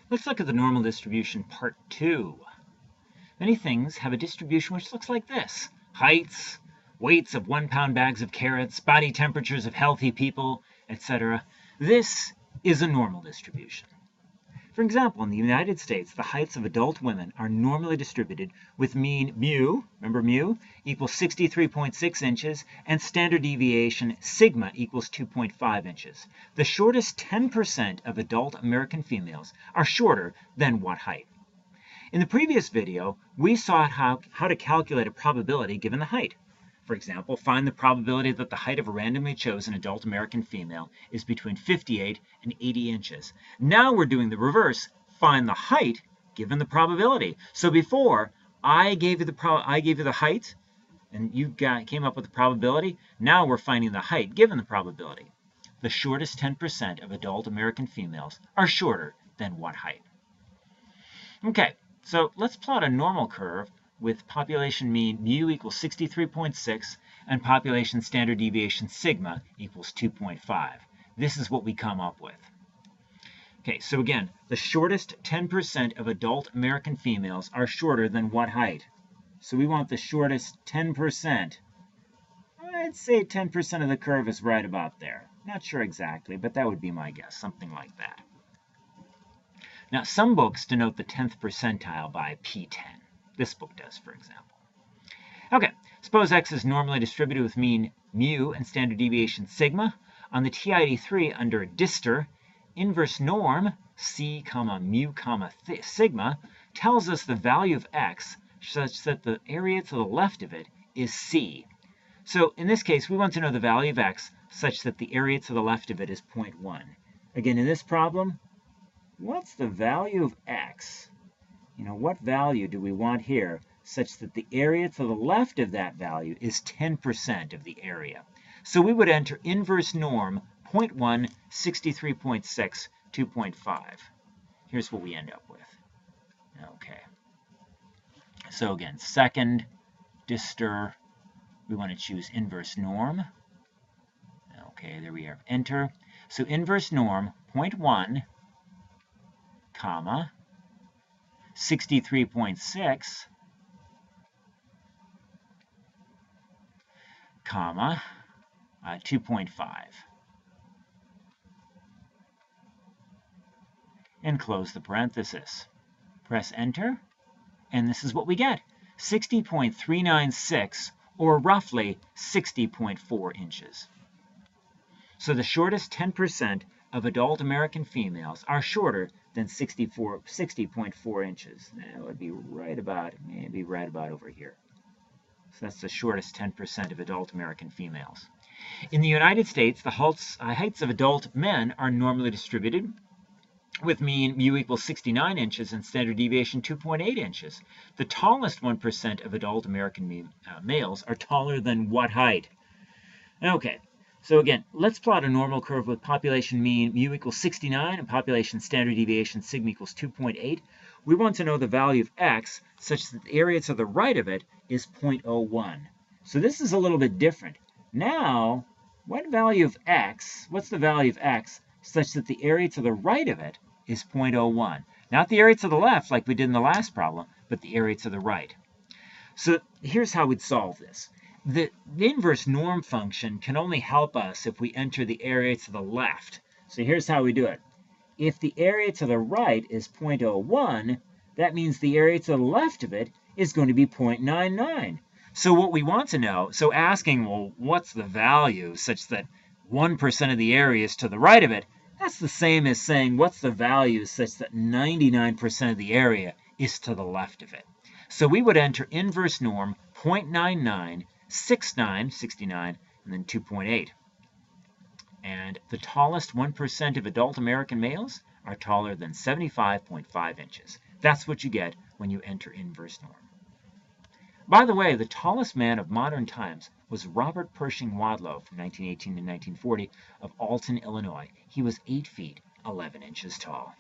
Let's look at the normal distribution, part 2. Many things have a distribution which looks like this. Heights, weights of 1-pound bags of carrots, body temperatures of healthy people, etc. This is a normal distribution. For example, in the United States, the heights of adult women are normally distributed with mean mu, remember mu, equals 63.6 inches, and standard deviation sigma equals 2.5 inches. The shortest 10% of adult American females are shorter than what height? In the previous video, we saw how to calculate a probability given the height. For example, find the probability that the height of a randomly chosen adult American female is between 58 and 80 inches. Now we're doing the reverse. Find the height given the probability. So before, I gave you the height, and you came up with the probability. Now we're finding the height given the probability. The shortest 10% of adult American females are shorter than what height? Okay, so let's plot a normal curve with population mean mu equals 63.6 and population standard deviation sigma equals 2.5. This is what we come up with. Okay, so again, the shortest 10% of adult American females are shorter than what height? So we want the shortest 10%. I'd say 10% of the curve is right about there. Not sure exactly, but that would be my guess, something like that. Now, some books denote the 10th percentile by P10. This book does, for example. Okay, suppose x is normally distributed with mean mu and standard deviation sigma. On the TIU under dister, inverse norm c, mu, sigma tells us the value of x such that the area to the left of it is c. So in this case, we want to know the value of x such that the area to the left of it is 0.1. Again, in this problem, what's the value of x? What value do we want here such that the area to the left of that value is 10% of the area? So we would enter inverse norm 0.1, 63.6, 2.5. Here's what we end up with. Okay. So again, second dister, we want to choose inverse norm. Okay, there we have enter. So inverse norm 0.1, comma, 63.6, comma, 2.5. And close the parenthesis. Press enter, and this is what we get. 60.396, or roughly 60.4 inches. So the shortest 10% of adult American females are shorter than 60.4 inches. That would be maybe right about over here. So that's the shortest 10% of adult American females. In the United States, the heights of adult men are normally distributed with mean mu equals 69 inches and standard deviation 2.8 inches. The tallest 1% of adult American males are taller than what height? Okay. So again, let's plot a normal curve with population mean mu equals 69 and population standard deviation sigma equals 2.8. We want to know the value of x such that the area to the right of it is 0.01. So this is a little bit different. Now, what's the value of x such that the area to the right of it is 0.01? Not the area to the left like we did in the last problem, but the area to the right. So here's how we'd solve this. The inverse norm function can only help us if we enter the area to the left. So here's how we do it. If the area to the right is 0.01, that means the area to the left of it is going to be 0.99. So what we want to know, so asking, well, what's the value such that 1% of the area is to the right of it, that's the same as saying what's the value such that 99% of the area is to the left of it. So we would enter inverse norm 0.99, 69, and then 2.8. And the tallest 1% of adult American males are taller than 75.5 inches. That's what you get when you enter inverse norm. By the way, the tallest man of modern times was Robert Pershing Wadlow from 1918 to 1940 of Alton, Illinois. He was 8 feet, 11 inches tall.